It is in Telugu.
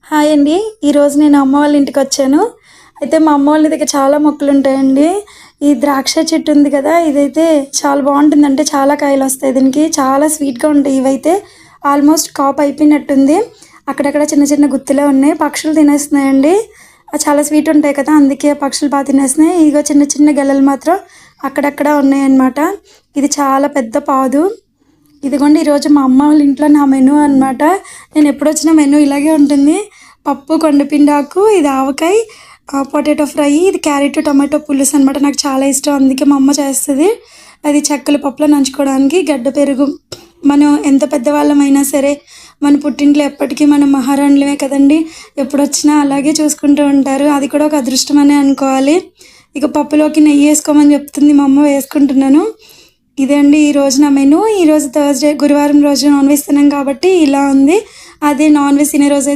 హాయ్ అండి. ఈరోజు నేను అమ్మ వాళ్ళ ఇంటికి వచ్చాను. అయితే మా అమ్మ వాళ్ళ దగ్గర చాలా మొక్కలు ఉంటాయండి. ఈ ద్రాక్ష చెట్టు ఉంది కదా, ఇదైతే చాలా బాగుంటుంది. అంటే చాలా కాయలు వస్తాయి దీనికి, చాలా స్వీట్గా ఉంటాయి. ఇవైతే ఆల్మోస్ట్ కాపు అయిపోయినట్టుంది. అక్కడక్కడ చిన్న చిన్న గుత్తులే ఉన్నాయి. పక్షులు తినేస్తున్నాయండి. చాలా స్వీట్ ఉంటాయి కదా, అందుకే పక్షులు బాగా తినేస్తున్నాయి. ఇగో చిన్న చిన్న గెలలు మాత్రం అక్కడక్కడ ఉన్నాయన్నమాట. ఇది చాలా పెద్ద పాదు. ఇదిగోండి ఈరోజు మా అమ్మ వాళ్ళ ఇంట్లో నా మెనూ అనమాట. నేను ఎప్పుడు వచ్చిన మెనూ ఇలాగే ఉంటుంది. పప్పు, కొండపిండాకు, ఇది ఆవకాయ, పొటాటో ఫ్రై, ఇది క్యారెట్ టమాటో పులుసు అనమాట. నాకు చాలా ఇష్టం, అందుకే మా అమ్మ చేస్తుంది. అది చెక్కల పప్పులో నంచుకోవడానికి. గడ్డ పెరుగు. మనం ఎంత పెద్దవాళ్ళమైనా సరే మన పుట్టింట్లో ఎప్పటికీ మనం మహారాణులమే కదండి. ఎప్పుడు వచ్చినా అలాగే చూసుకుంటూ ఉంటారు. అది కూడా ఒక అదృష్టం అనే అనుకోవాలి. ఇక పప్పులోకి నెయ్యి వేసుకోమని చెప్తుంది మా అమ్మ, వేసుకుంటున్నాను. ఇదే అండి ఈరోజు నా మెనూ. ఈరోజు థర్స్డే, గురువారం రోజు నాన్ వెజ్ తినాం కాబట్టి ఇలా ఉంది. అదే నాన్ వెజ్ తినే రోజు అయితే